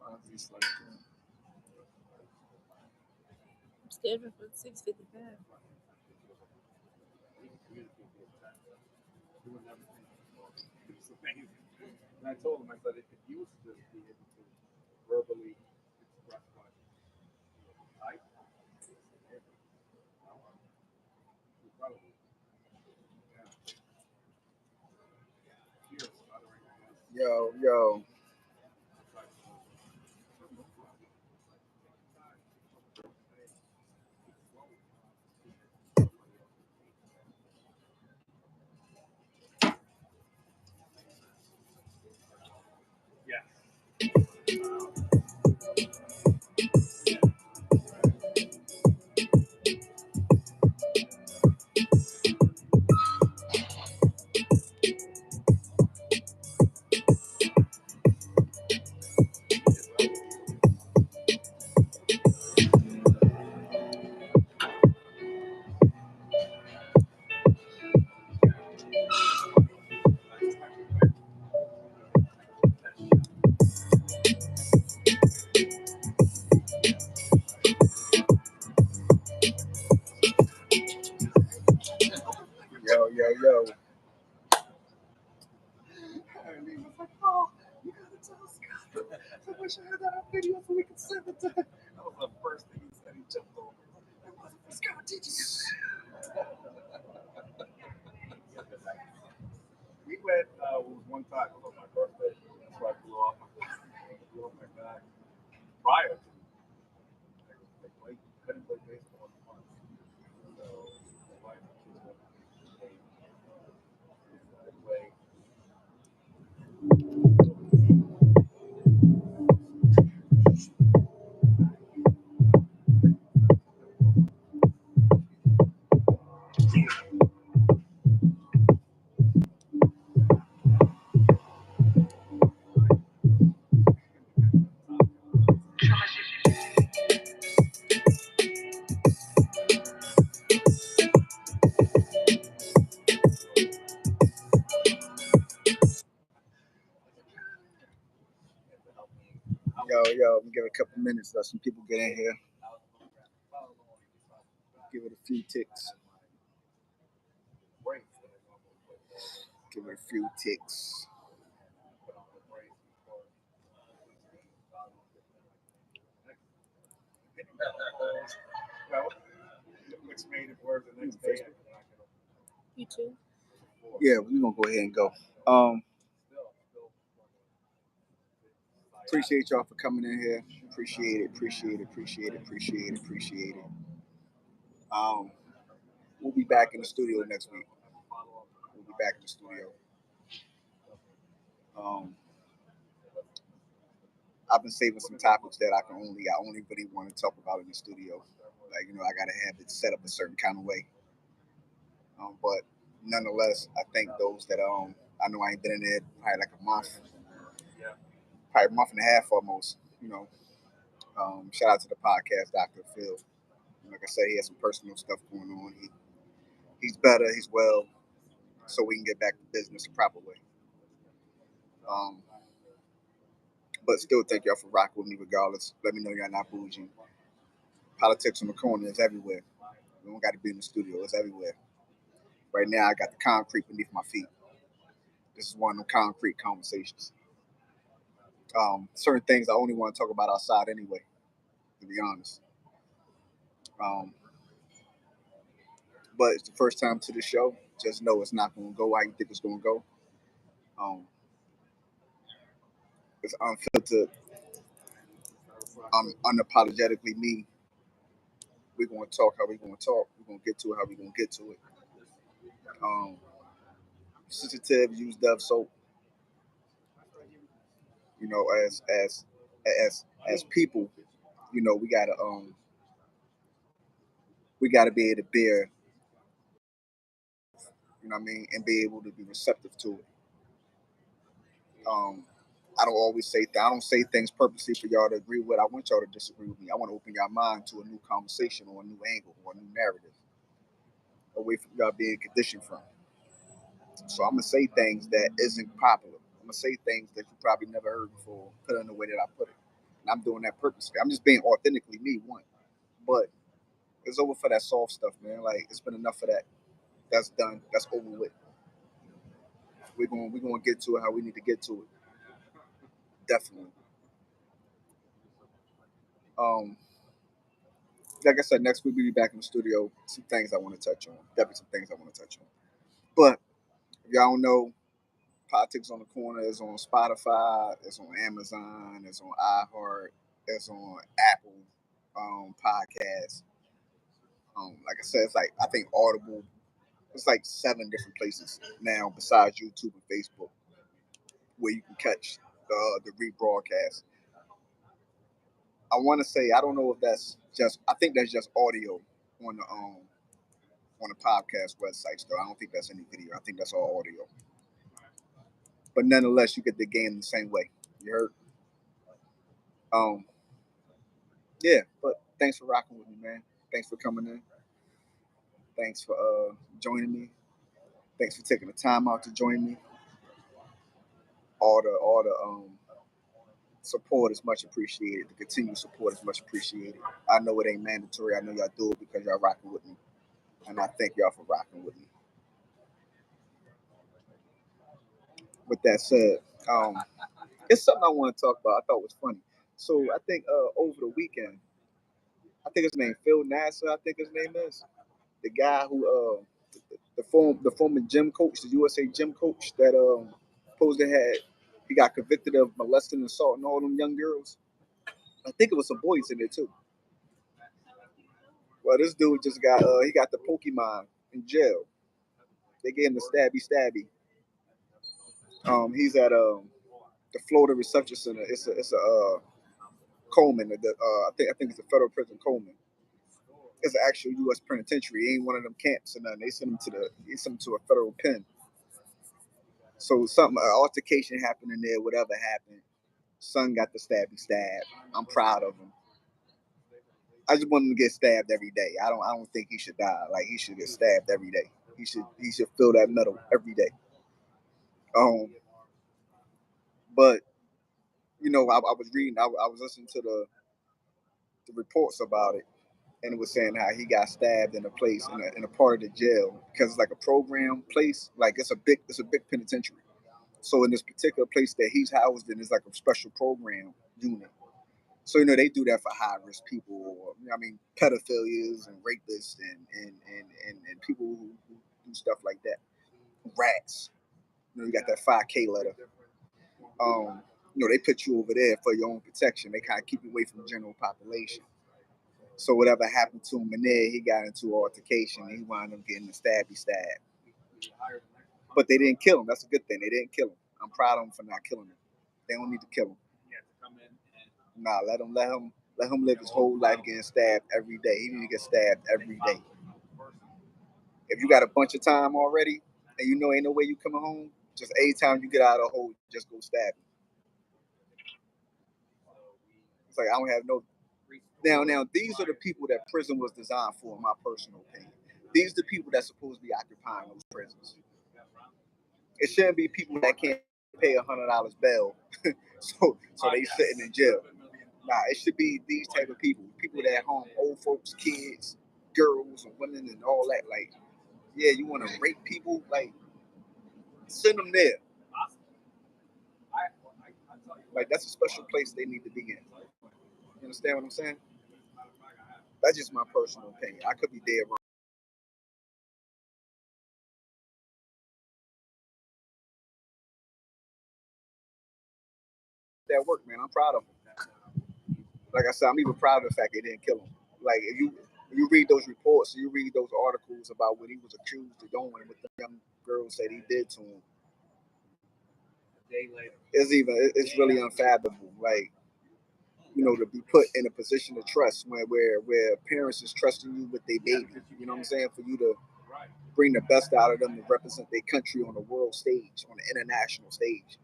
I'm scheduled for 6:55. It's amazing. And I told him, I said, if you used to be able to verbally express what I incredible. Yeah. Yo. Yo. And he was like, oh, you gotta tell Scott. I wish I had that on video so we could send it to him. That was the first thing he said. He jumped over. It wasn't for Scott teaching us. We went, it was one time, it was on my birthday. That's why I blew off my back. Prior to they couldn't play baseball in months. So the wife and kids went to play. Yo. Give it a couple minutes. Let some people get in here. Give it a few ticks. Give it a few ticks. Which made it worse the next day. You too. Yeah, we're gonna go ahead and go. Appreciate y'all for coming in here. Appreciate it. We'll be back in the studio next week. I've been saving some topics that I only really want to talk about in the studio. Like, I gotta have it set up a certain kind of way. But nonetheless, I thank those that I know I ain't been in there probably like a month, probably a month and a half almost. Shout out to the podcast, Dr. Phil. Like I said, he has some personal stuff going on. He's better, he's well, so we can get back to business the proper way. But still, thank y'all for rocking with me regardless. Let me know y'all not bougie. Politics on the corner is everywhere. We don't got to be in the studio. It's everywhere. Right now, I got the concrete beneath my feet. This is one of them concrete conversations. Certain things I only want to talk about outside anyway, to be honest. But it's the first time to the show. Just know it's not going to go how you think it's going to go. It's unfiltered, unapologetically me. We're going to talk how we're going to talk. We're going to get to it how we're going to get to it. Sensitive, use Dove soap. As people, we gotta be able to bear, and be able to be receptive to it. I don't say things purposely for y'all to agree with. I want y'all to disagree with me. I want to open your mind to a new conversation or a new angle or a new narrative away from y'all being conditioned from. So I'm gonna say things that isn't popular. I'm gonna say things that you probably never heard before, put it in the way that I put it. And I'm doing that purposely. I'm just being authentically me, one. But it's over for that soft stuff, man. Like it's been enough of that. That's done. That's over with. We're gonna get to it how we need to get to it. Definitely. Um, like I said, next week we'll be back in the studio. Some things I want to touch on. Definitely some things I want to touch on. But if y'all don't know, Politics on the Corner is on Spotify, it's on Amazon, it's on iHeart, it's on Apple podcasts. Like I said, it's like I think Audible. It's like 7 different places now besides YouTube and Facebook where you can catch the rebroadcast. I want to say I don't know if that's just. I think that's just audio on the podcast websites though. I don't think that's any video. I think that's all audio. But nonetheless, you get the game the same way. You heard? Um, yeah. But thanks for rocking with me, man. Thanks for coming in. Thanks for joining me. Thanks for taking the time out to join me. All the support is much appreciated. The continued support is much appreciated. I know it ain't mandatory. I know y'all do it because y'all rocking with me, and I thank y'all for rocking with me. With that said, it's something I want to talk about. I thought was funny. So I think over the weekend, I think his name Phil Nasser. I think his name is the guy who the former gym coach, the USA gym coach that supposed to had he got convicted of molesting and assaulting all them young girls. I think it was some boys in there too. Well, this dude just got he got the Pokemon in jail. They gave him the stabby. He's at the Florida Reception Center. It's a Coleman. I think it's a federal prison Coleman. It's an actual U.S. penitentiary. It ain't one of them camps or nothing. They sent him to a federal pen. So something an altercation happened in there. Whatever happened, son got the stab. I'm proud of him. I just want him to get stabbed every day. I don't think he should die. Like he should get stabbed every day. He should feel that metal every day. Um, but I was reading. I was listening to the reports about it, and it was saying how he got stabbed in a place in a part of the jail because it's like a program place. Like it's a big penitentiary. So in this particular place that he's housed in is like a special program unit. So they do that for high risk people, or I mean pedophilias and rapists and people who do stuff like that. Rats. You got that 5K letter. They put you over there for your own protection. They kind of keep you away from the general population. So whatever happened to him in there, he got into an altercation and he wound up getting a stabby stab. But they didn't kill him. That's a good thing. They didn't kill him. I'm proud of them for not killing him. They don't need to kill him. Nah, let him live his whole life getting stabbed every day. He need to get stabbed every day. If you got a bunch of time already and ain't no way you coming home, just any time you get out of the hole, just go stab him. It's like I don't have no. Now these are the people that prison was designed for, in my personal opinion. These are the people that's supposed to be occupying those prisons. It shouldn't be people that can't pay $100 bail, so they sitting in jail. Nah, it should be these type of people that harm old folks, kids, girls, and women, and all that. Like, yeah, you want to rape people? Like, send them there. Like, that's a special place they need to be in. You understand what I'm saying? That's just my personal opinion. I could be dead wrong. That work, man. I'm proud of him. Like I said, I'm even proud of the fact they didn't kill him. Like if you read those reports, you read those articles about what he was accused of doing with the young girls that he did to him. It's really unfathomable. Like to be put in a position of trust where parents is trusting you with their baby. You know what I'm saying? For you to bring the best out of them to represent their country on the world stage, on the international stage.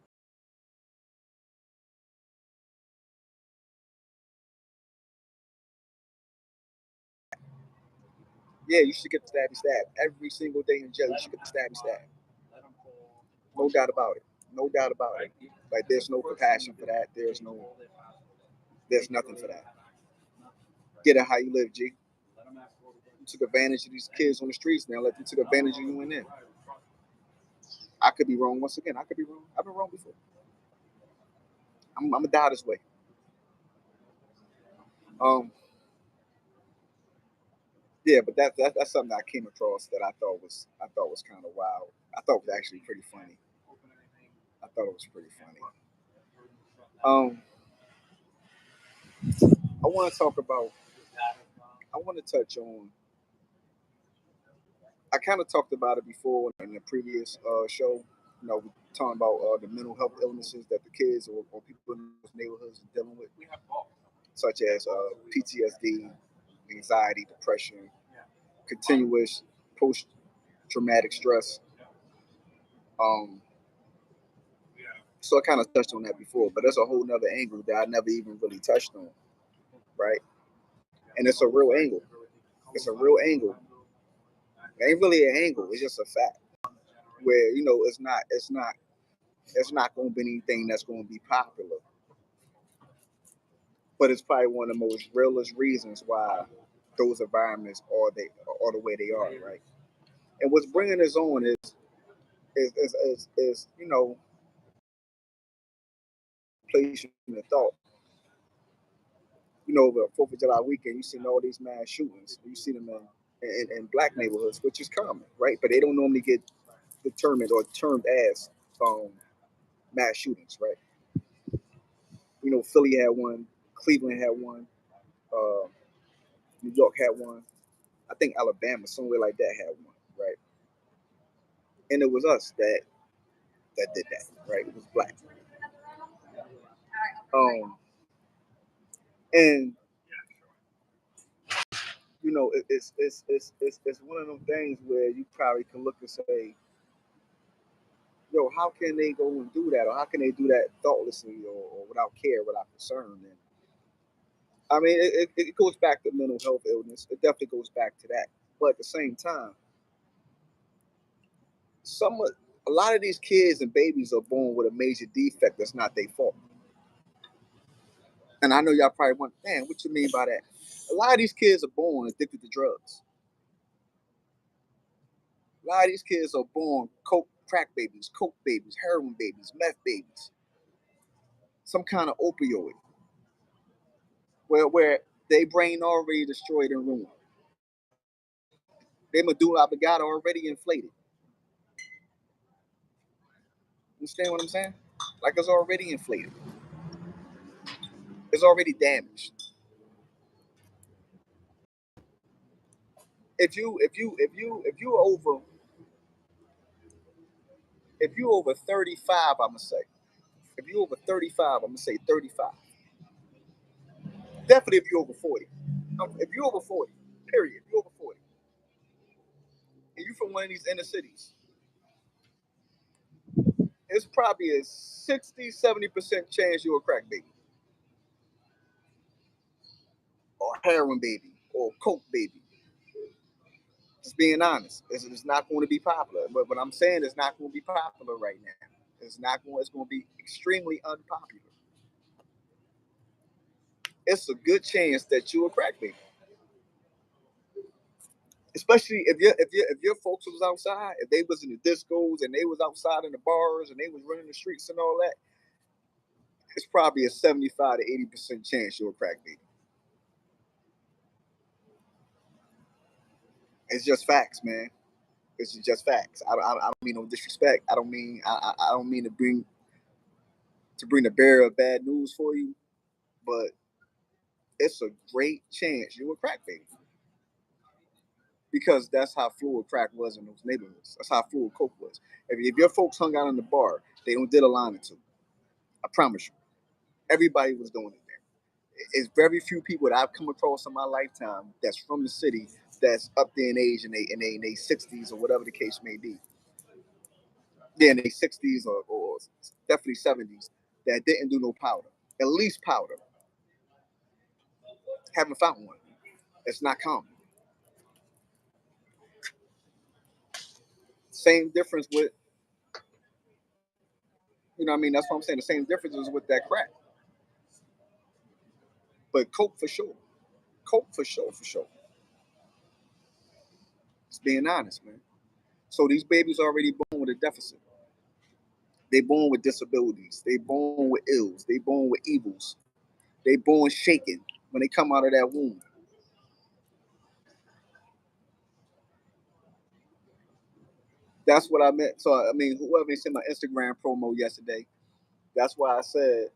Yeah, you should get the stabby stab every single day in jail. You should get the stabby stab. No doubt about it. No doubt about it. Like there's no compassion for that. There's nothing for that. Get it how you live, G. You took advantage of these kids on the streets, now let them take advantage of you in there. I could be wrong once again. I could be wrong. I've been wrong before. I'm gonna die this way. Yeah, but that's something I came across that I thought was kind of wild. I thought it was actually pretty funny. I thought it was pretty funny. I want to talk about. I want to touch on. I kind of talked about it before in the previous show. You know, we talking about the mental health illnesses that the kids or people in those neighborhoods are dealing with, such as PTSD, anxiety, depression, continuous post-traumatic stress. Um, so I kind of touched on that before, but that's a whole nother angle that I never even really touched on, right? And it's a real angle. It's a real angle. It ain't really an angle. It's just a fact where it's not going to be anything that's going to be popular, but it's probably one of the most realest reasons why those environments are the way they are, right? And what's bringing this on is place in the thought. The Fourth of July weekend, you seen all these mass shootings. You see them in black neighborhoods, which is common, right? But they don't normally get determined or termed as mass shootings, right? Philly had one, Cleveland had one, uh, New York had one. I think Alabama, somewhere like that, had one, right? And it was us that did that, right? It was black. And it's one of them things where you probably can look and say, yo, how can they go and do that, or how can they do that thoughtlessly or without care, without concern? And I mean, it goes back to mental health illness. It definitely goes back to that. But at the same time, a lot of these kids and babies are born with a major defect that's not their fault. And I know y'all probably want, man, what you mean by that? A lot of these kids are born addicted to drugs. A lot of these kids are born crack babies, coke babies, heroin babies, meth babies, some kind of opioid, where they brain already destroyed and ruined. Their medulla oblongata already inflated. Understand what I'm saying? Like it's already inflated. It's already damaged. If you over 35, I'm gonna say. If you over 35, I'm gonna say 35. Definitely if you over 40. If you over 40, period. If you over 40, and you from one of these inner cities, it's probably a 60-70% chance you're a crack baby, or a heroin baby, or a coke baby. Just being honest, it's not going to be popular. But what I'm saying is not going to be popular right now. It's not going. It's going to be extremely unpopular. It's a good chance that you're a crack baby, especially if your folks was outside, if they was in the discos and they was outside in the bars and they was running the streets and all that. It's probably a 75 to 80% chance you're a crack baby. It's just facts, man. It's just facts. I don't mean no disrespect. I don't mean to bring the bearer of bad news for you, but it's a great chance you're a crack baby. Because that's how fluid crack was in those neighborhoods. That's how fluid coke was. If your folks hung out in the bar, they don't did a line or two. I promise you. Everybody was doing it there. It's very few people that I've come across in my lifetime that's from the city that's up there in age and they 60s or whatever the case may be. Yeah, in their 60s or definitely 70s that didn't do no powder. At least powder. Haven't found one. It's not common. Same difference with, you know what I mean? That's what I'm saying. The same difference is with that crack. But coke for sure. Coke for sure, for sure. Just being honest, man. So these babies already born with a deficit. They born with disabilities. They born with ills. They born with evils. They born shaken when they come out of that womb. That's what I meant. So I mean, whoever sent my Instagram promo yesterday, that's why I said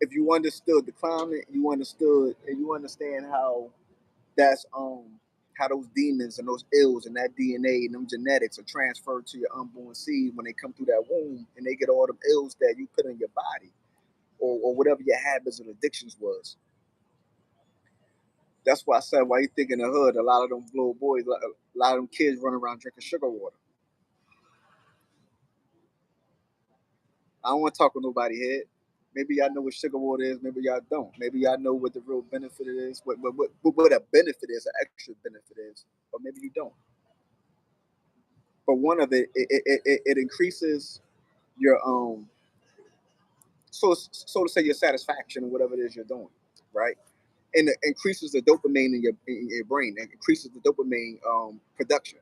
if you understood the climate, you understood and you understand that's how those demons and those ills and that DNA and them genetics are transferred to your unborn seed when they come through that womb and they get all them ills that you put in your body or whatever your habits and addictions was. That's why I said why you think in the hood, a lot of them little boys, a lot of them kids running around drinking sugar water. I don't want to talk with nobody head. Maybe y'all know what sugar water is. Maybe y'all don't. Maybe y'all know what the real benefit is. What a benefit is, an extra benefit is, or maybe you don't. But one of it increases your so to say your satisfaction or whatever it is you're doing, right? And it increases the dopamine in your brain. It increases the dopamine production.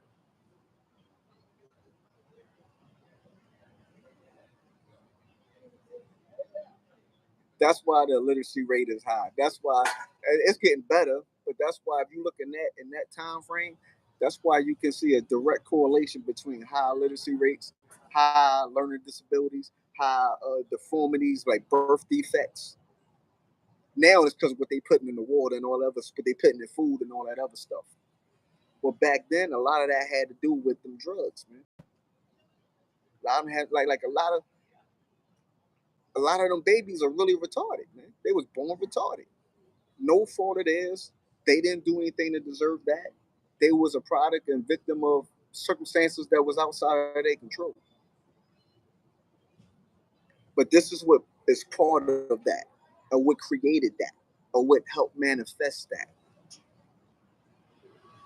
That's why the literacy rate is high. That's why it's getting better. But that's why if you look in that time frame, that's why you can see a direct correlation between high literacy rates, high learning disabilities, high deformities like birth defects. Now it's because of what they putting in the water and all that other, what they putting in food and all that other stuff. Well, back then a lot of that had to do with them drugs, man. A lot of them had like a lot of them babies are really retarded, man. They was born retarded. No fault of theirs. They didn't do anything to deserve that. They was a product and victim of circumstances that was outside of their control. But this is what is part of that, or what created that, or what helped manifest that.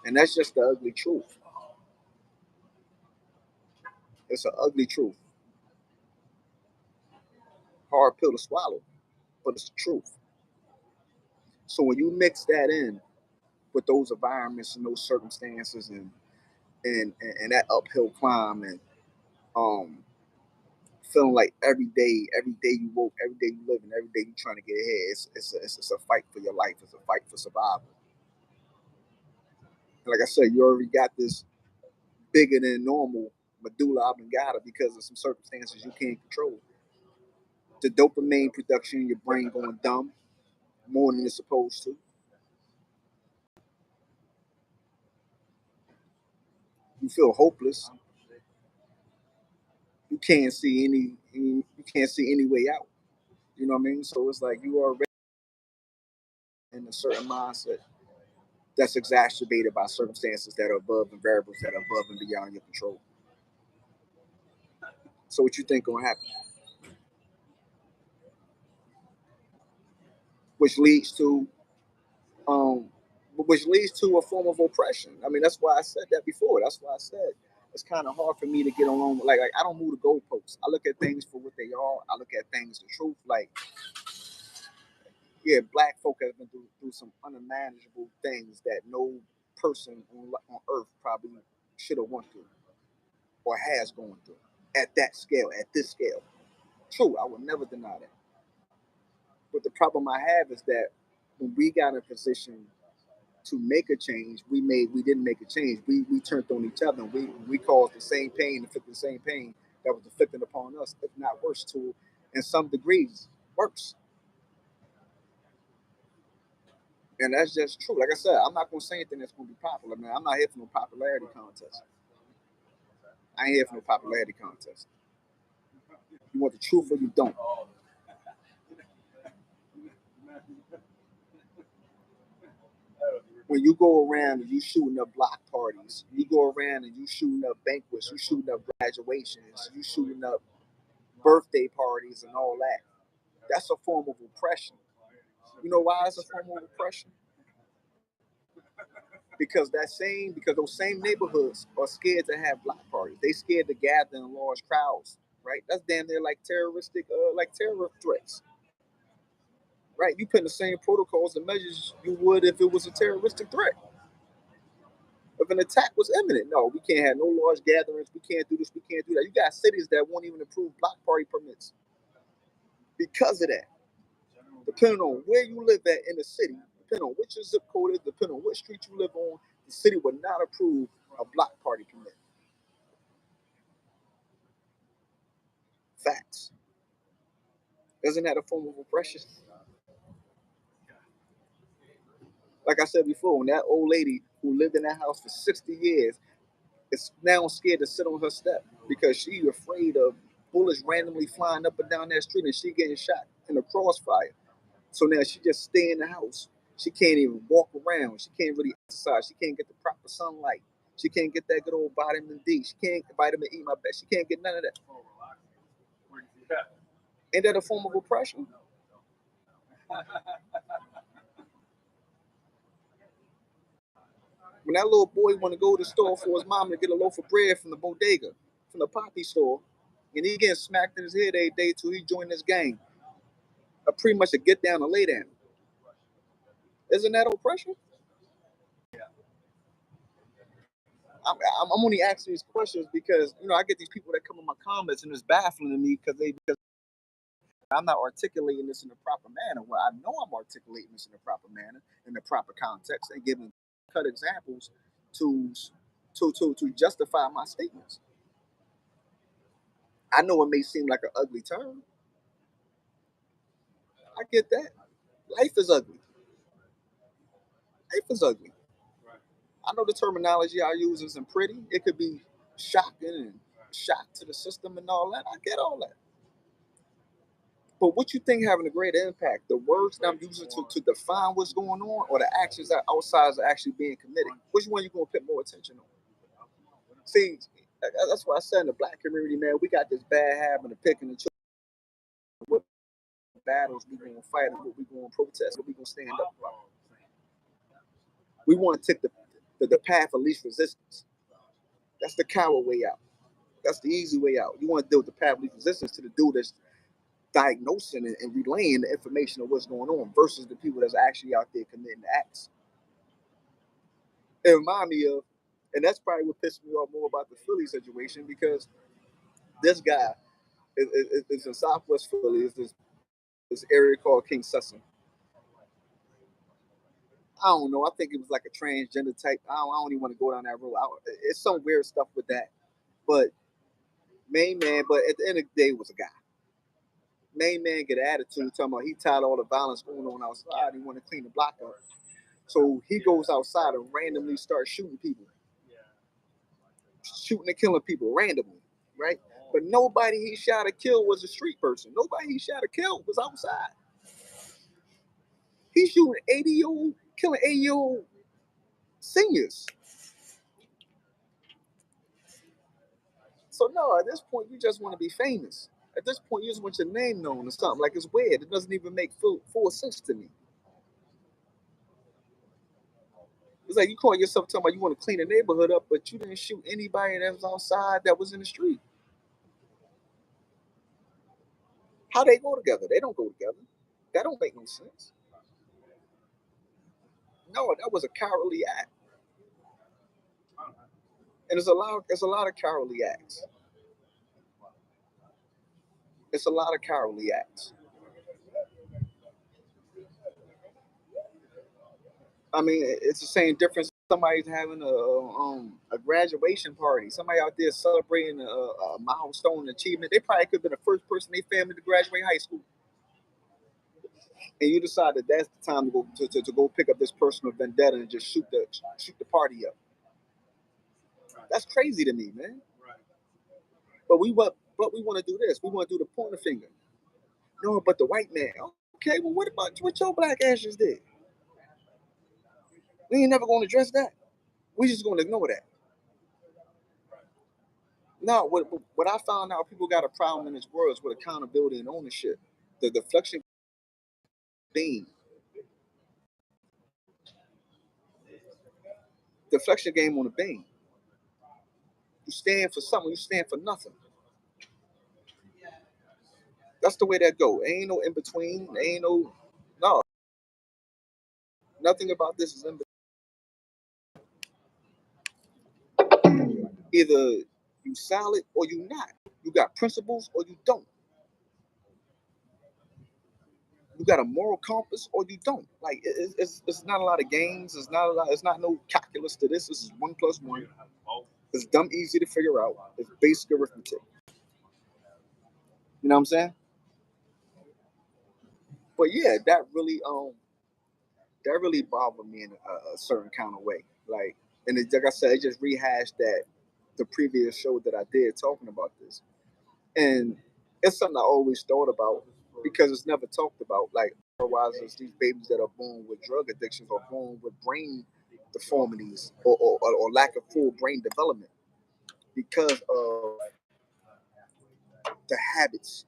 And that's just the ugly truth. It's an ugly truth. Hard pill to swallow, but it's the truth. So when you mix that in with those environments and those circumstances and that uphill climb and um feeling like every day you woke, every day you live, and every day you trying to get ahead. It's a fight for your life. It's a fight for survival. And like I said, you already got this bigger than normal medulla oblongata because of some circumstances you can't control. The dopamine production in your brain going dumb more than it's supposed to. You feel hopeless. You can't see any way out. You know what I mean? So it's like you are already in a certain mindset that's exacerbated by circumstances that are above and variables that are above and beyond your control. So what you think gonna happen? Which leads to um which leads to a form of oppression. I mean, that's why I said that before. That's why I said it's kind of hard for me to get along with like I don't move the goalposts. I look at things for what they are. I look at things the truth. Like, yeah, black folk have been through some unimaginable things that no person on earth probably should have went through or has gone through at that scale, at this scale. True, I would never deny that. But the problem I have is that when we got in a position to make a change, we didn't make a change. We turned on each other. And we caused the same pain, inflicted the same pain that was inflicted upon us, if not worse, to in some degrees worse. And that's just true. Like I said, I'm not gonna say anything that's gonna be popular, man. I'm not here for no popularity contest. I ain't here for no popularity contest. You want the truth or you don't. When you go around and you shooting up block parties, you go around and you shooting up banquets, you shooting up graduations, you shooting up birthday parties and all that. That's a form of oppression. You know why it's a form of oppression? Because those same neighborhoods are scared to have block parties. They scared to gather in large crowds, right? That's damn near like terror threats. right? You put in the same protocols and measures you would if it was a terroristic threat. If an attack was imminent, no, we can't have no large gatherings. We can't do this. We can't do that. You got cities that won't even approve block party permits because of that. Depending on where you live at in the city, depending on what your zip code is, depending on what street you live on, the city would not approve a block party permit. Facts. Isn't that a form of oppression? Like I said before, when that old lady who lived in that house for 60 years is now scared to sit on her step because she afraid of bullets randomly flying up and down that street and she getting shot in the crossfire. So now she just stay in the house. She can't even walk around. She can't really exercise. She can't get the proper sunlight. She can't get that good old vitamin D. She can't get vitamin E, my best. She can't get none of that. Ain't that a form of oppression? When that little boy want to go to the store for his mom to get a loaf of bread from the bodega, from the poppy store, and he getting smacked in his head every day till he join this gang, pretty much a get down and lay down. Isn't that oppression? I'm only asking these questions because I get these people that come in my comments and it's baffling to me because I'm not articulating this in the proper manner. Well, I know I'm articulating this in the proper manner, in the proper context, and giving cut examples to to justify my statements. I know it may seem like an ugly term. I get that. Life is ugly. Life is ugly. I know the terminology I use isn't pretty. It could be shocking and shock to the system and all that. I get all that. But what you think having a greater impact? The words that I'm using to define what's going on, or the actions that outside are actually being committed? Which one you gonna put more attention on? See, that's why I said in the black community, man, we got this bad habit of picking and choosing what battles we gonna fight and what we gonna protest, what we gonna stand up for. We want to take the path of least resistance. That's the coward way out. That's the easy way out. You want to deal with the path of least resistance to the dude that's diagnosing and relaying the information of what's going on versus the people that's actually out there committing the acts. It reminds me of, and that's probably what pissed me off more about the Philly situation because this guy is in Southwest Philly. It's this area called King Sessom. I don't know. I think it was like a transgender type. I don't even want to go down that road. It's some weird stuff with that. But main man, but at the end of the day, it was a guy. Main man get an attitude talking about he tired of all the violence going on outside. He want to clean the block up. So he goes outside and randomly starts shooting people. Shooting and killing people randomly, right? But nobody he shot or killed was a street person. Nobody he shot or killed was outside. He's shooting 80-year-old, killing 80-year-old seniors. So no, at this point, you just want to be famous. At this point, you just want your name known or something. Like it's weird. It doesn't even make full sense to me. It's like you call yourself talking about you want to clean the neighborhood up, but you didn't shoot anybody that was outside that was in the street. How they go together? They don't go together. That don't make no sense. No, that was a cowardly act. And there's a lot of cowardly acts. It's a lot of cowardly acts. I mean, it's the same difference. Somebody's having a graduation party. Somebody out there celebrating a milestone achievement. They probably could have been the first person in their family to graduate high school. And you decide that that's the time to go to go pick up this personal vendetta and just shoot the party up. That's crazy to me, man. But we want to do this. We want to do the pointer finger. No, but the white man. Okay, well, what about what your black ashes did? We ain't never going to address that. We just going to ignore that. No, what I found out, people got a problem in this world is with accountability and ownership. The deflection beam, deflection game on the beam. You stand for something, you stand for nothing. That's the way that go. Ain't no in between. Ain't no Nothing about this is in. Either you solid or you not. You got principles or you don't. You got a moral compass or you don't. Like it's not a lot of games. It's not a lot. It's not no calculus to this. This is 1+1. It's dumb easy to figure out. It's basic arithmetic. You know what I'm saying? But yeah, that really bothered me in a certain kind of way. And like I said, it just rehashed the previous show that I did talking about this, and it's something I always thought about because it's never talked about. Like otherwise, it's these babies that are born with drug addictions or born with brain deformities or lack of full brain development because of the habits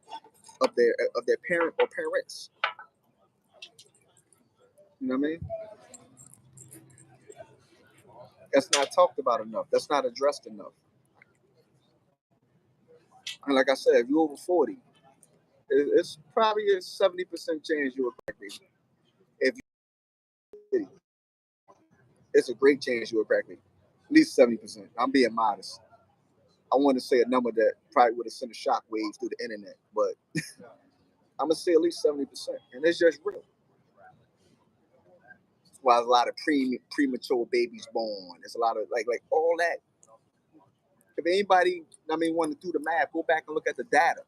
of their parent or parents. You know what I mean? That's not talked about enough. That's not addressed enough. And like I said, if you're over 40, it's probably a 70% chance you're a crack baby. If you, it's a great chance you're a crack baby. At least 70%. I'm being modest. I want to say a number that probably would have sent a shockwave through the internet, but I'm gonna say at least 70%, and it's just real. That's why there's a lot of premature babies born. There's a lot of like all that. If anybody, want to do the math, go back and look at the data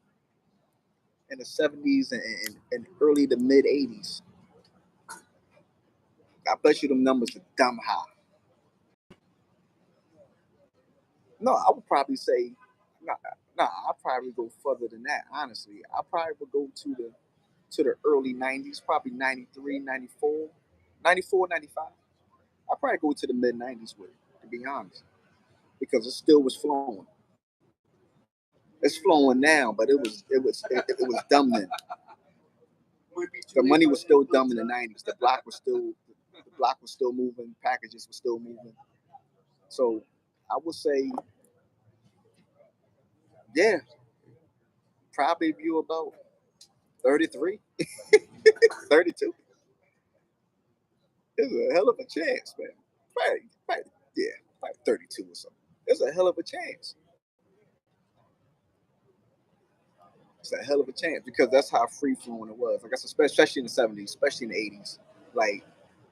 in the 70s and early to mid 80s. I bet you them numbers are dumb high. No, I would probably say, no, I'll probably go further than that, honestly. I probably would go to the early 90s, probably 93, 94, 94, 95. I'll probably go to the mid 90s with it, to be honest, because it still was flowing. It's flowing now, but it was dumb then. The money was still dumb in the 90s. The block was still moving, packages were still moving. So I would say, yeah, probably if you about 33, 32. It's a hell of a chance, man. Yeah, probably 32 or something. It's a hell of a chance. It's a hell of a chance because that's how free flowing it was. Like I said, especially in the 70s, especially in the 80s. Like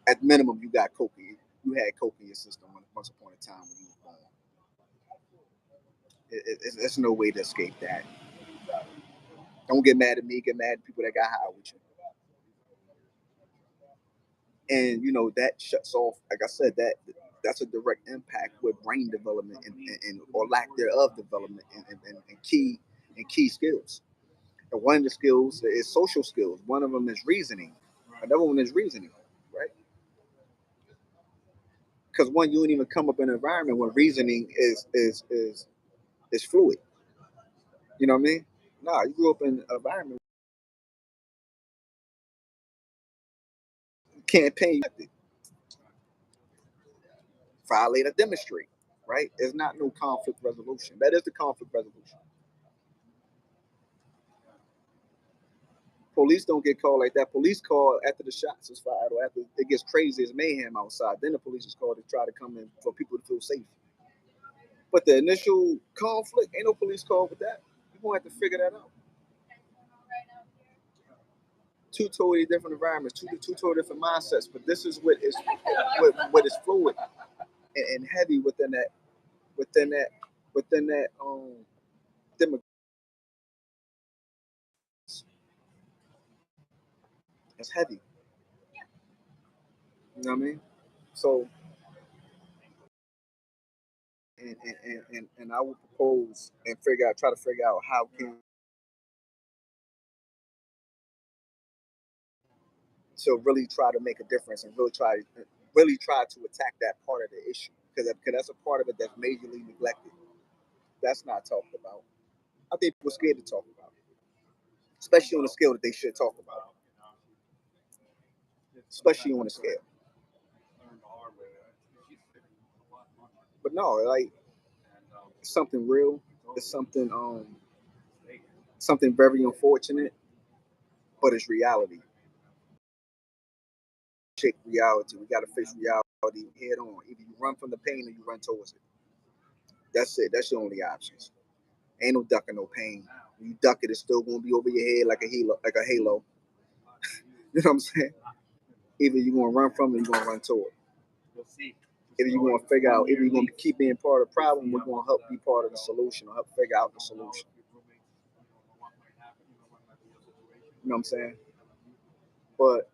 at minimum, you got coke. You had coke in your system once upon a time when you were born. It's no way to escape that. Don't get mad at me. Get mad at people that got high with you. And that shuts off. Like I said, that's a direct impact with brain development and or lack thereof development and key skills. And one of the skills is social skills. One of them is reasoning. Another one is reasoning, right? Because one, you don't even come up in an environment where reasoning is fluid. You know what I mean? Nah, you grew up in an environment campaign, violate or demonstrate, right? There's not no conflict resolution. That is the conflict resolution. Police don't get called like that. Police call after the shots is fired or after it gets crazy as mayhem outside. Then the police is called to try to come in for people to feel safe. But the initial conflict, ain't no police call with that. You're gonna have to figure that out. Two totally different environments, two totally different mindsets. But this is what is fluid and heavy within that demographic. It's heavy. You know what I mean? So and I would propose and try to figure out how can to really try to make a difference and really try to attack that part of the issue because that's a part of it that's majorly neglected. That's not talked about. I think people are scared to talk about it, especially on a scale that they should talk about, especially on a scale. But no, like it's something real. It's something very unfortunate, but it's reality. shake reality. We got to face reality head on. Either you run from the pain or you run towards it. That's it. That's your only options. Ain't no ducking no pain. When you duck it, it's still gonna be over your head like a halo, You know what I'm saying? Either you're gonna run from it or you're gonna run toward it. Either you're gonna figure out, either you're gonna keep being part of the problem, we're gonna help be part of the solution or help figure out the solution. You know what I'm saying? But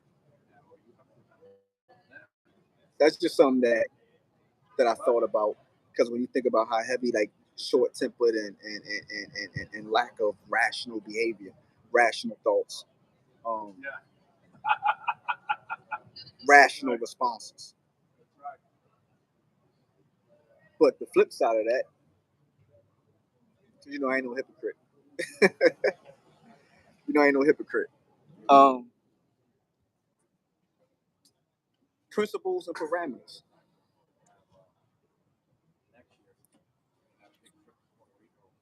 that's just something that I thought about, because when you think about how heavy, like, short tempered and lack of rational behavior, rational thoughts, um, rational responses. But the flip side of that, I ain't no hypocrite. I ain't no hypocrite. Principles and parameters.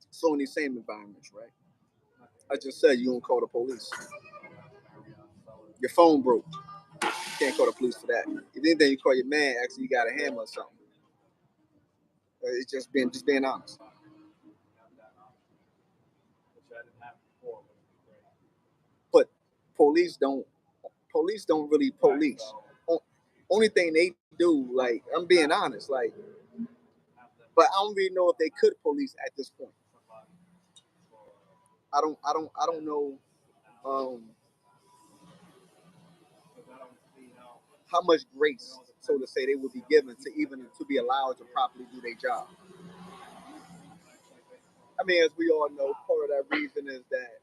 So in these same environments, right? I just said you don't call the police. Your phone broke. You can't call the police for that. If anything, you call your man, actually you got a hammer or something. It's just being honest. But police don't really police. Only thing they do, like, I'm being honest, like, but I don't really know if they could police at this point. I don't know how much grace, so to say, they would be given to even to be allowed to properly do their job. I mean, as we all know, part of that reason is that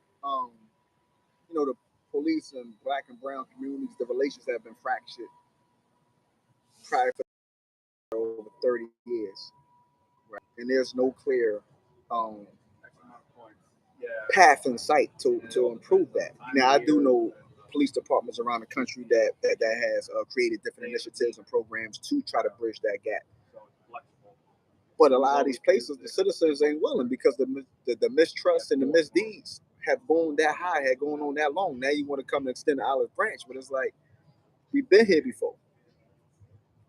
the police and black and brown communities, the relations have been fractured prior for over 30 years, right? And there's no clear path in sight to improve that. Now, I do know police departments around the country that has created different initiatives and programs to try to bridge that gap. But a lot of these places, the citizens ain't willing, because the mistrust and the misdeeds have gone that high, had gone on that long. Now you want to come and extend the olive branch, but it's like, we've been here before.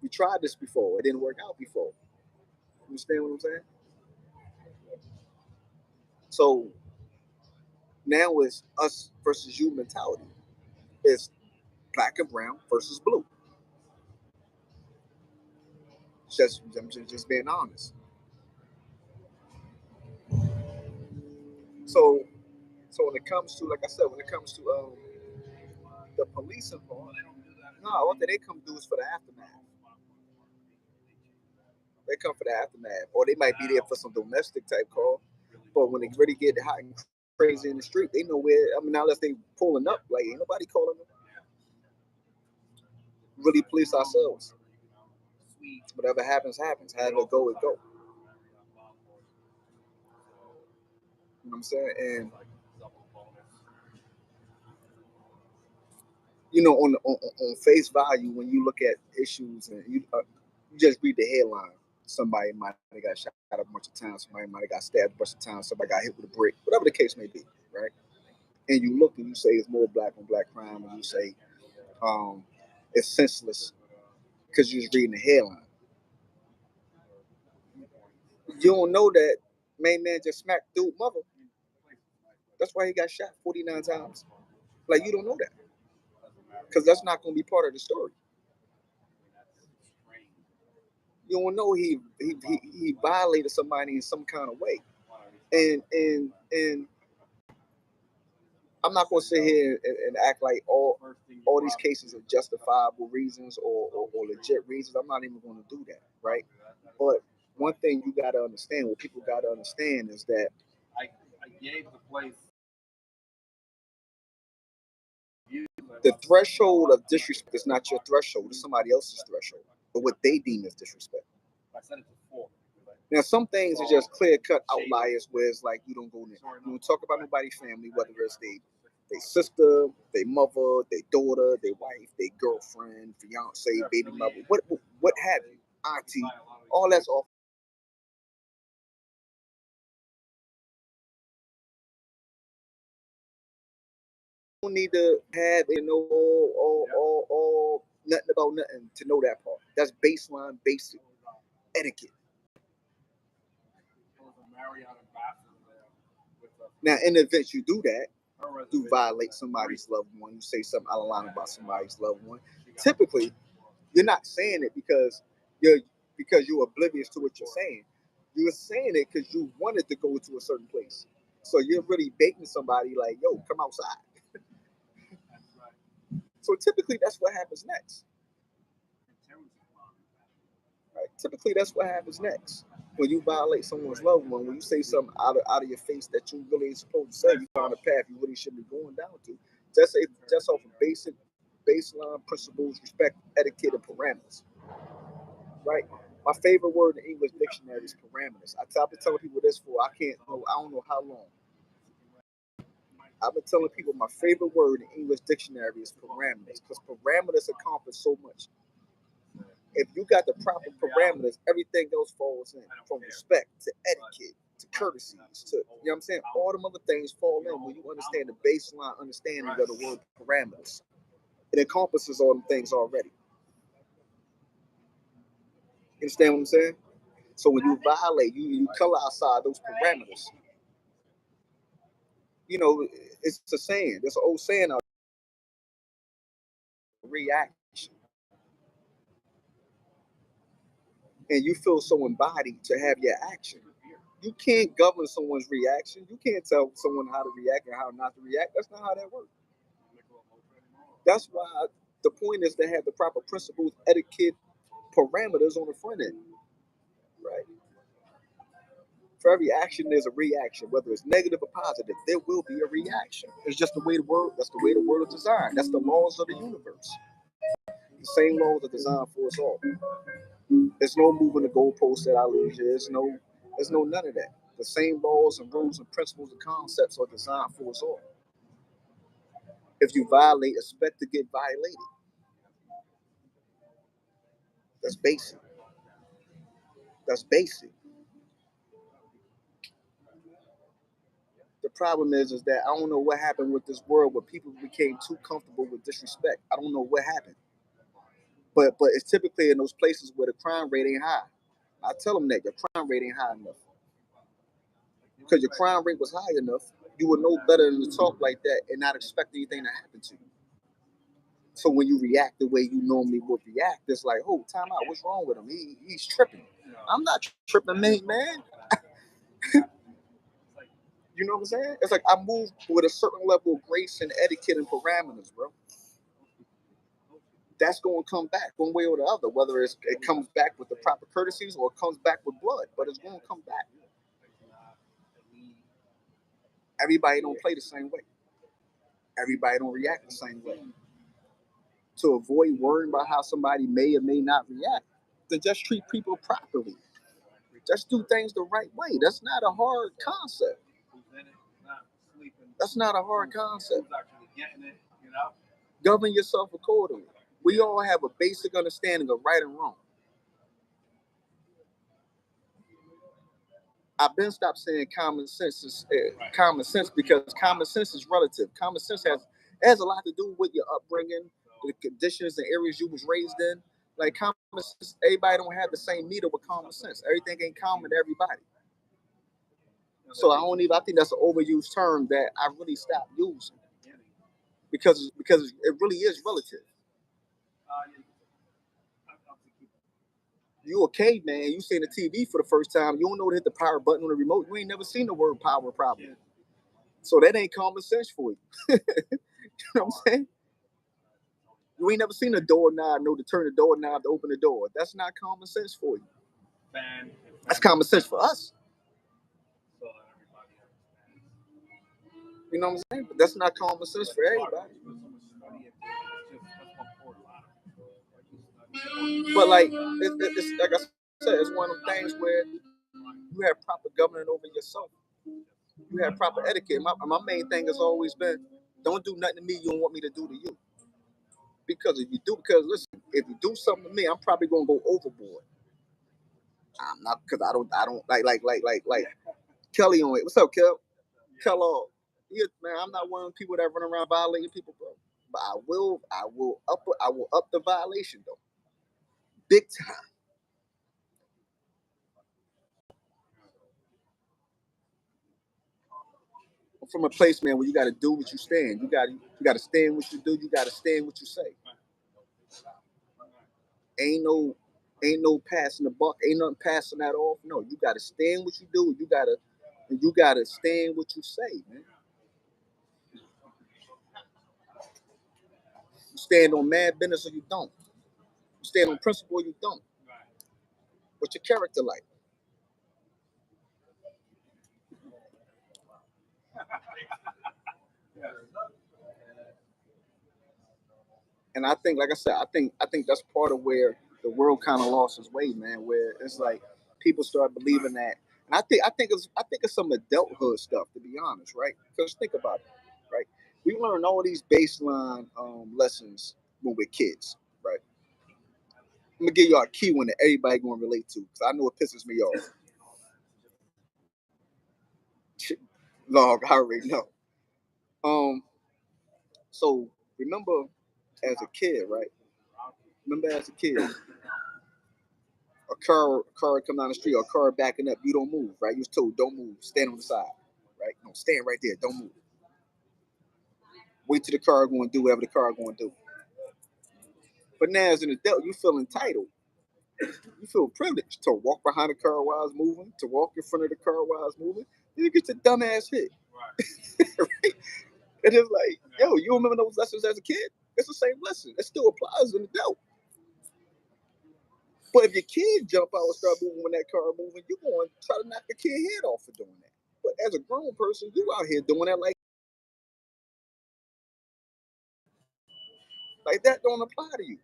We tried this before. It didn't work out before. You understand what I'm saying? So now it's us versus you mentality. It's black and brown versus blue. I'm just being honest. So when it comes to, like I said, when it comes to the policing part, no, what they come do is for the aftermath. They come for the aftermath, or they might be there for some domestic type call. But when they really get hot and crazy in the street, they know where. I mean, unless they pulling up, like, ain't nobody calling them. Really police ourselves. Whatever happens, happens. Have it go, it go. You know what I'm saying? And on face value, when you look at issues and you just read the headline, somebody might have got shot a bunch of times, somebody might have got stabbed a bunch of times, somebody got hit with a brick, whatever the case may be, right? And you look and you say it's more black on black crime, and you say it's senseless because you're just reading the headline. You don't know that main man just smacked dude mother. That's why he got shot 49 times. Like, you don't know that, because that's not going to be part of the story. You don't know he violated somebody in some kind of way, and I'm not going to sit here and act like all these cases are justifiable reasons or legit reasons. I'm not even going to do that, right? But one thing you got to understand, what people got to understand, is that the threshold of disrespect is not your threshold; it's somebody else's threshold, or what they deem as disrespect. Now, some things are just clear cut outliers where it's like, you don't go there. You don't talk about nobody's family, whether it's their sister, their mother, their daughter, their wife, their girlfriend, fiance, baby mother, what have you, auntie, all that's off. You don't need to have all nothing about nothing to know that part. That's baseline, basic etiquette. There was a Marriott ambassador there with a Now, in the event you do that, her you reservation. violate somebody's loved one, you say something out of line about somebody's loved one. Typically, you're not saying it because you're oblivious to what you're saying. You're saying it because you wanted to go to a certain place. So you're really baiting somebody like, yo, come outside. That's right. So typically that's what happens next. Right? Typically that's what happens next. When you violate someone's loved one, when you say something out of your face that you really ain't supposed to say, you find a path you really shouldn't be going down to. Just off of basic baseline principles, respect, etiquette, and parameters. Right? My favorite word in the English dictionary is parameters. I've been telling people this for I don't know how long. I've been telling people my favorite word in the English dictionary is parameters because parameters accomplish so much. If you got the proper parameters, everything else falls in. From respect to etiquette to courtesies to, you know what I'm saying? All them other things fall in when you understand the baseline understanding of the word parameters. It encompasses all them things already. You understand what I'm saying? So when you violate, you color outside those parameters. You know, it's a saying. There's an old saying out there, reaction. And you feel so embodied to have your action. You can't govern someone's reaction. You can't tell someone how to react and how not to react. That's not how that works. That's why the point is to have the proper principles, etiquette, parameters on the front end. Right? For every action, there's a reaction, whether it's negative or positive. There will be a reaction. It's just the way the world. That's the way the world is designed. That's the laws of the universe. The same laws are designed for us all. There's no moving the goalposts at our leisure. There's no none of that. The same laws and rules and principles and concepts are designed for us all. If you violate, expect to get violated. That's basic. That's basic. The problem is that I don't know what happened with this world where people became too comfortable with disrespect. I don't know what happened. But it's typically in those places where the crime rate ain't high. I tell them that your crime rate ain't high enough. Because your crime rate was high enough, you would know better than to talk like that and not expect anything to happen to you. So when you react the way you normally would react, it's like, oh, time out. What's wrong with him? He's tripping. I'm not tripping, man. You know what I'm saying? It's like I move with a certain level of grace and etiquette and parameters, bro. That's going to come back one way or the other, whether it comes back with the proper courtesies or it comes back with blood, but it's going to come back. Everybody don't play the same way. Everybody don't react the same way. To avoid worrying about how somebody may or may not react, then just treat people properly. Just do things the right way. That's not a hard concept. That's not a hard concept. Govern yourself accordingly. We all have a basic understanding of right and wrong. I've been stopped saying common sense is common sense because common sense is relative. Common sense has a lot to do with your upbringing, the conditions and areas you was raised in. Like common sense, everybody don't have the same meter with common sense. Everything ain't common to everybody. So I think that's an overused term that I really stopped using because it really is relative. You a caveman, you seen the TV for the first time, you don't know to hit the power button on the remote. You ain't never seen the word power probably. So that ain't common sense for you. You know what I'm saying? You ain't never seen a doorknob, know to turn the doorknob to open the door. That's not common sense for you. That's common sense for us. You know what I'm saying? But that's not common sense for everybody. But like it's like I said, it's one of the things where you have proper governing over yourself. You have proper etiquette. My main thing has always been, don't do nothing to me you don't want me to do to you. Because listen, if you do something to me, I'm probably gonna go overboard. I'm not because I don't like Kelly on it. What's up, Kel? Kellogg. Yeah, man, I'm not one of the people that run around violating people, bro. But I will up the violation though, big time. From a place, man, where you got to do what you stand. You got to stand what you do. You got to stand what you say. Ain't no passing the buck. Ain't nothing passing that off. No, you got to stand what you do. You gotta stand what you say, man. You stand on mad business or you don't. You stand on principle or you don't. What's your character like? And I think, like I said, I think that's part of where the world kind of lost its way, man. Where it's like people start believing that, and I think it's some adulthood stuff, to be honest, right? Because think about it, right? We learn all these baseline lessons when we're kids, right? I'm gonna give y'all a key one that everybody gonna relate to, because I know it pisses me off. Log, I already know. Um, so remember as a kid, right? Remember as a kid, a car come down the street, or a car backing up, you don't move, right? You was told don't move, stand on the side, right? No, stand right there, don't move. Wait till the car going to do whatever the car going to do. But now as an adult, you feel entitled. You feel privileged to walk behind the car while it's moving, to walk in front of the car while it's moving. Then you get your dumb ass hit. Right? It is like, yo, you remember those lessons as a kid? It's the same lesson. It still applies as an adult. But if your kid jump out and start moving when that car moving, you're going to try to knock the kid head off for doing that. But as a grown person, you out here doing that like that don't apply to you.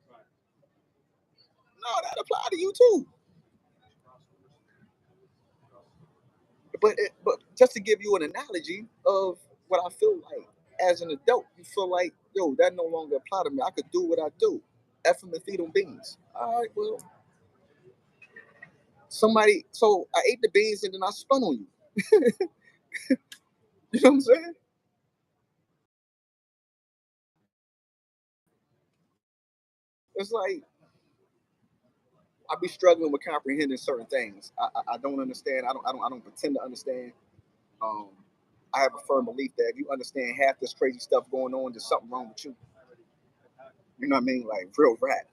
No, that apply to you too. But just to give you an analogy of what I feel like as an adult, you feel like, yo, that no longer apply to me. I could do what I do. F them and feed them beans. All right, well, so I ate the beans and then I spun on you. You know what I'm saying? It's like I be struggling with comprehending certain things. I don't understand. I don't pretend to understand. Um, I have a firm belief that if you understand half this crazy stuff going on, there's something wrong with you. You know what I mean? Like real rap.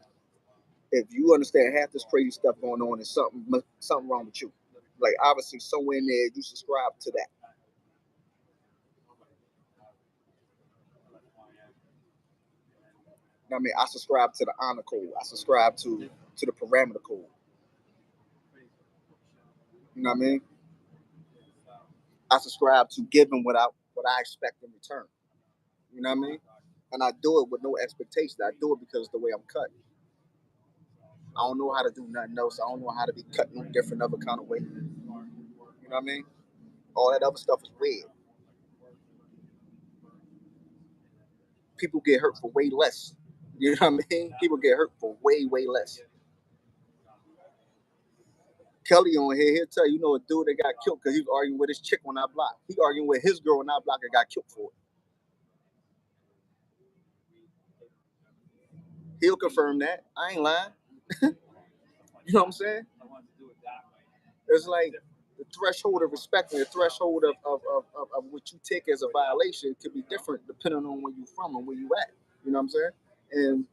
If you understand half this crazy stuff going on, there's something wrong with you. Like obviously somewhere in there you subscribe to that. You know what I mean? I subscribe to the honor code. I subscribe to the parameter code. You know what I mean? I subscribe to giving what I expect in return. You know what I mean? And I do it with no expectation. I do it because of the way I'm cut. I don't know how to do nothing else. I don't know how to be cut no different other kind of way. You know what I mean? All that other stuff is weird. People get hurt for way less. You know what I mean? People get hurt for way less. Kelly on here, he'll tell you, a dude that got killed because he was arguing with his chick on our block. He arguing with his girl on our block that got killed for it. He'll confirm that. I ain't lying. You know what I'm saying? It's like the threshold of respect and the threshold of what you take as a violation could be different depending on where you're from and where you at. You know what I'm saying? And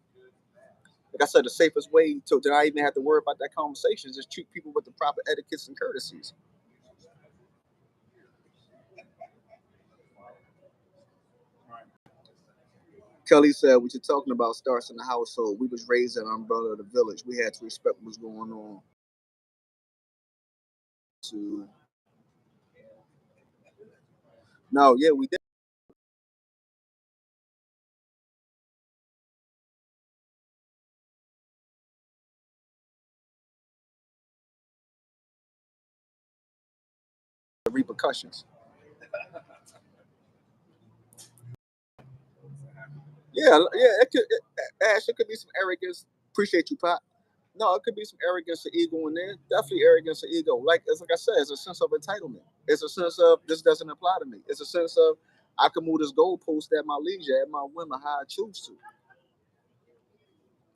like I said, the safest way to not even have to worry about that conversation is just treat people with the proper etiquettes and courtesies. Kelly said, "What you're talking about starts in the household. We was raised an umbrella of the village. We had to respect what was going on to." No, yeah, we did repercussions. Yeah. Ash, it could be some arrogance. Appreciate you, Pop. No, it could be some arrogance or ego in there. Definitely arrogance or ego. Like I said, it's a sense of entitlement. It's a sense of this doesn't apply to me. It's a sense of I can move this goalpost at my leisure, at my whim, how I choose to.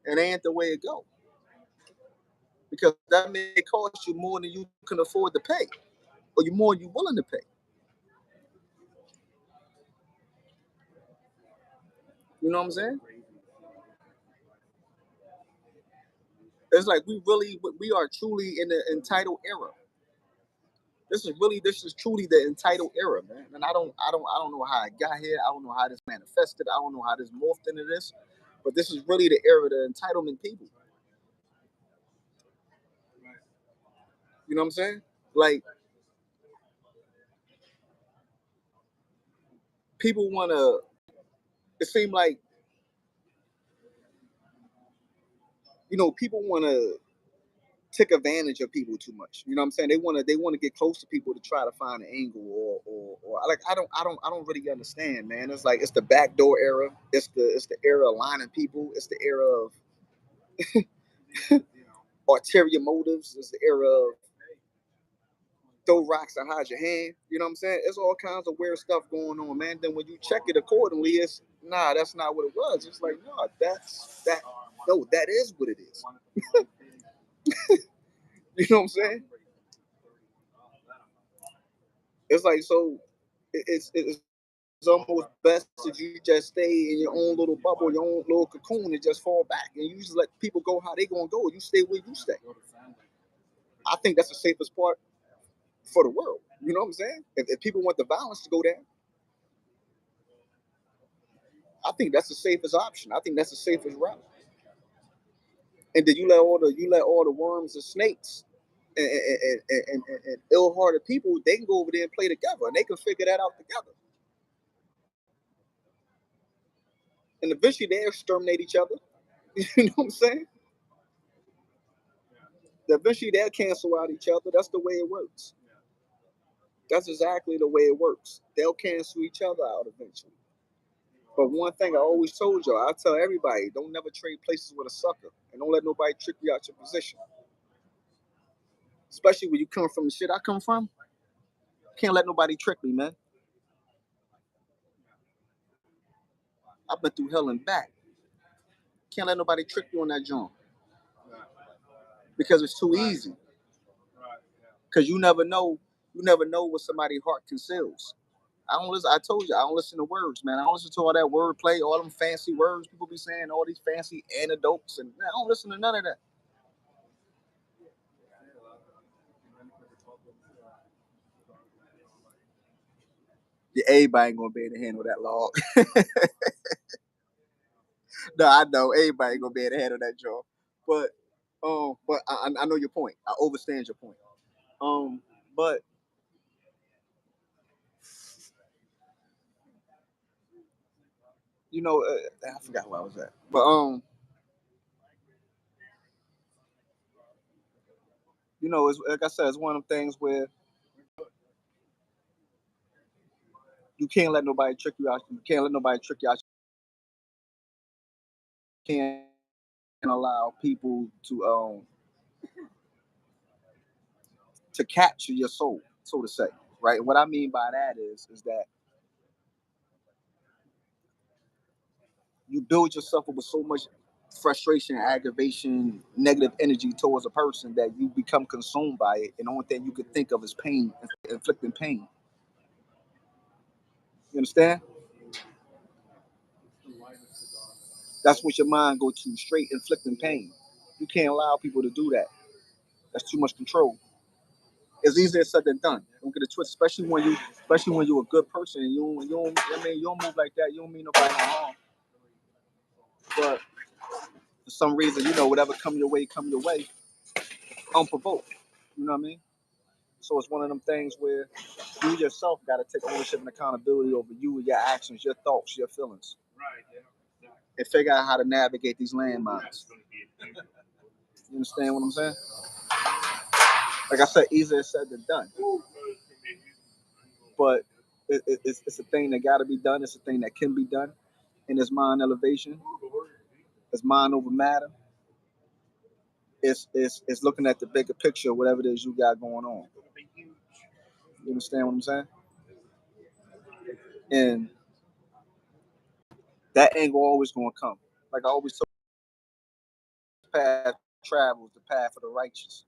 And it ain't the way it go. Because that may cost you more than you can afford to pay, or you more than you willing to pay. You know what I'm saying? It's like we are truly in the entitled era. This is truly the entitled era, man. And I don't know how it got here. I don't know how this manifested. I don't know how this morphed into this. But this is really the era of the entitlement people. You know what I'm saying? Like, people wanna, it seems like, people wanna take advantage of people too much. You know what I'm saying? They wanna get close to people to try to find an angle, or like, I don't really understand, man. It's like, it's the backdoor era. It's the era of lying people. It's the era of ulterior motives. It's the era of throw rocks and hide your hand. You know what I'm saying? It's all kinds of weird stuff going on, man. Then when you check it accordingly, it's that's not what it was. It's like, no, that is what it is. You know what I'm saying? It's like, so it's almost best that you just stay in your own little bubble, your own little cocoon, and just fall back, and you just let people go how they gonna go. You stay where you stay. I think that's the safest part for the world. You know what I'm saying? If people want the violence to go down, I think that's the safest option. I think that's the safest route. And then you let all the worms and snakes and ill-hearted people, they can go over there and play together, and they can figure that out together. And eventually they exterminate each other. You know what I'm saying? Eventually they'll cancel out each other. That's the way it works. That's exactly the way it works. They'll cancel each other out eventually. But one thing I always told y'all, I tell everybody, don't never trade places with a sucker, and don't let nobody trick you out your position. Especially when you come from the shit I come from. Can't let nobody trick me, man. I've been through hell and back. Can't let nobody trick you on that joint, because it's too easy. Because you never know. You never know what somebody's heart conceals. I don't listen. I told you I don't listen to words, man. I don't listen to all that wordplay, all them fancy words people be saying, all these fancy anecdotes, and I don't listen to none of that. Yeah, everybody ain't gonna be able to handle that log. No, I know everybody ain't gonna be able to handle that job. But I know your point. I understand your point. But I forgot where I was at. But it's like I said, it's one of them things where you can't let nobody trick you out. You can't let nobody trick you out. You can't allow people to capture your soul, so to say. Right. And what I mean by that is that you build yourself up with so much frustration, aggravation, negative energy towards a person that you become consumed by it, and the only thing you could think of is pain, inflicting pain. You understand? That's what your mind go to, straight inflicting pain. You can't allow people to do that. That's too much control. It's easier said than done. Don't get it twisted, especially when you're a good person and you don't move like that. You don't mean nobody no harm. But for some reason, whatever come your way, unprovoked. You know what I mean? So it's one of them things where you yourself got to take ownership and accountability over you and your actions, your thoughts, your feelings, and figure out how to navigate these landmines. You understand what I'm saying? Like I said, easier said than done. But it's a thing that got to be done. It's a thing that can be done. And it's mind elevation. It's mind over matter. It's looking at the bigger picture, whatever it is you got going on. You understand what I'm saying? And that ain't always gonna come. Like I always tell path travels the path of the righteous.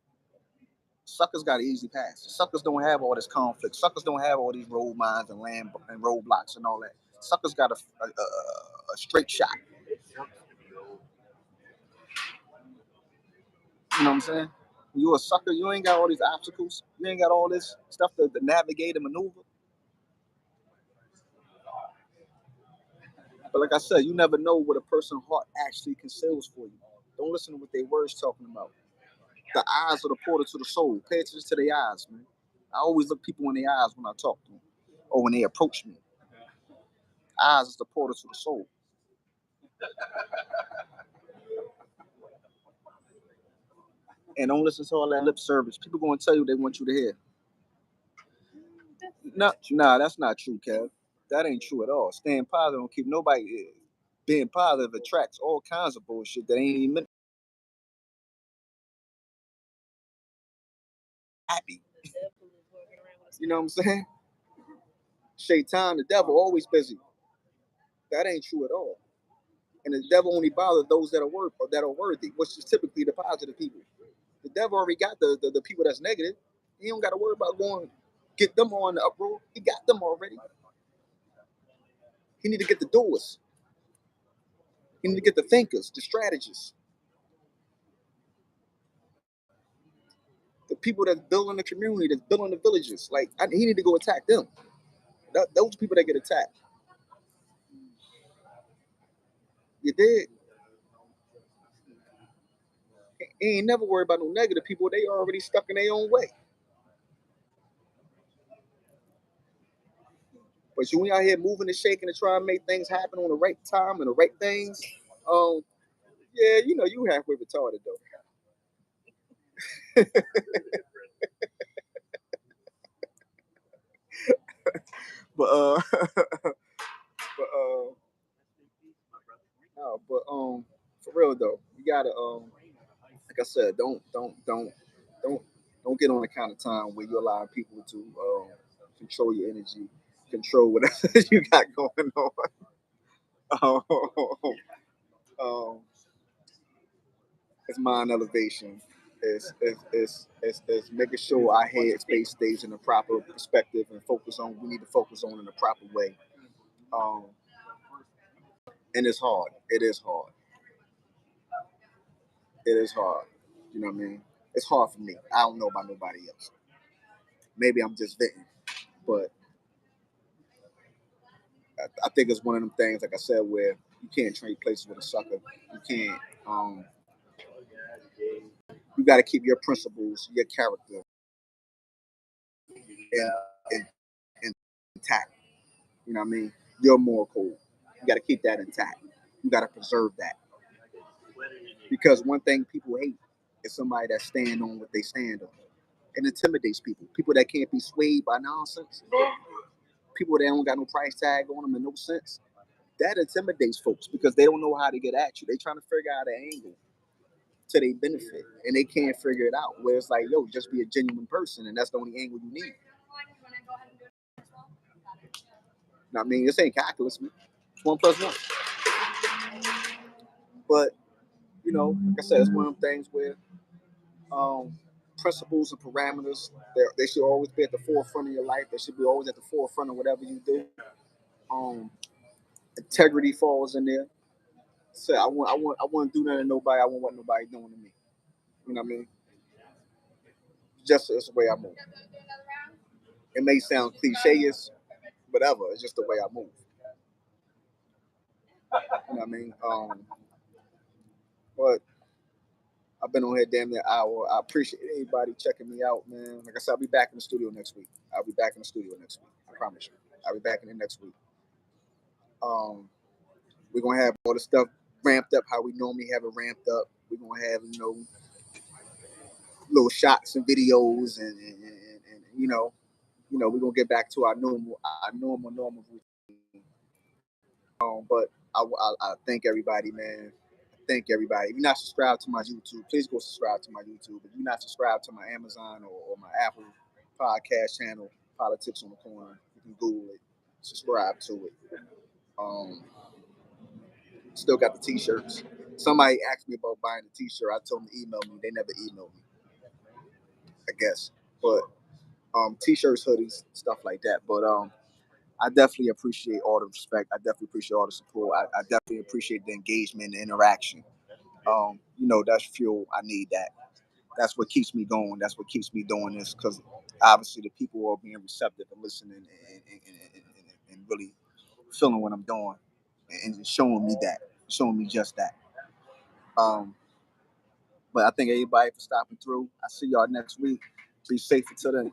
Suckers got an easy path. Suckers don't have all this conflict. Suckers don't have all these road mines and land and roadblocks and all that. Suckers got a straight shot. You know what I'm saying? When you a sucker, you ain't got all these obstacles. You ain't got all this stuff to navigate and maneuver. But like I said, you never know what a person's heart actually conceals for you. Don't listen to what their words talking about. The eyes are the portal to the soul. Pay attention to their eyes, man. I always look people in the eyes when I talk to them or when they approach me. Eyes is the portal to the soul. And don't listen to all that lip service. People gonna tell you they want you to hear. Nah, that's not true, Kev. That ain't true at all. Staying positive don't keep nobody. Being positive attracts all kinds of bullshit that ain't even happy. You know what I'm saying? Shaitan, the devil, always busy. That ain't true at all. And the devil only bothers those that are worthy, which is typically the positive people. The devil already got the people that's negative. He don't got to worry about going get them on the uproar. He got them already. He need to get the doers. He need to get the thinkers, the strategists, the people that's building the community, that's building the villages. Like he need to go attack them. Those people that get attacked. You did. He ain't never worried about no negative people. They already stuck in their own way. But you out here moving and shaking and trying to make things happen on the right time and the right things. Yeah, you know you halfway retarded though. But no, but for real though, you gotta like I said, don't get on the kind of time where you allow people to control your energy, control whatever you got going on. um, it's mind elevation. It's making sure our head space stays in the proper perspective and focus on what we need to focus on in the proper way. Um, and it's hard. It is hard. It is hard. You know what I mean? It's hard for me. I don't know about nobody else. Maybe I'm just venting, but I think it's one of them things, like I said, where you can't trade places with a sucker. You can't. You got to keep your principles, your character, and, and intact. You know what I mean? Your moral code. You got to keep that intact. You got to preserve that. Because one thing people hate is somebody that stand on what they stand on. It intimidates people. People that can't be swayed by nonsense. People that don't got no price tag on them and no sense. That intimidates folks because they don't know how to get at you. They trying to figure out an angle to their benefit and they can't figure it out. Where it's like, yo, just be a genuine person and that's the only angle you need. I mean, this ain't calculus, man. It's 1 + 1. But, you know, like I said, it's one of them things where principles and parameters, they should always be at the forefront of your life. They should be always at the forefront of whatever you do. Integrity falls in there. So I want to do nothing to nobody. I won't want nobody doing to me. You know what I mean? Just that's the way I move. It may sound cliche-ish, whatever. It's just the way I move. You know what I mean? But I've been on here damn near an hour. I appreciate anybody checking me out, man. Like I said, I'll be back in the studio next week. I'll be back in the studio next week. I promise you. I'll be back in it next week. We're gonna have all the stuff ramped up how we normally have it ramped up. We're gonna have, you know, little shots and videos and you know, we're gonna get back to our normal routine. But I thank everybody, man. Thank everybody. If you're not subscribed to my YouTube, please go subscribe to my YouTube. If you're not subscribed to my Amazon or my Apple podcast channel, Politics on the Corner, you can Google it. subscribe to it. Still got the t-shirts. Somebody asked me about buying a t-shirt. I told them to email me. They never emailed me, I guess. But t-shirts, hoodies, stuff like that. But I definitely appreciate all the respect. I definitely appreciate all the support. I definitely appreciate the engagement, the interaction. That's fuel. I need that. That's what keeps me going. That's what keeps me doing this, because obviously the people are being receptive and listening and really feeling what I'm doing and showing me just that. But I thank everybody for stopping through. I see y'all next week. Be safe until then.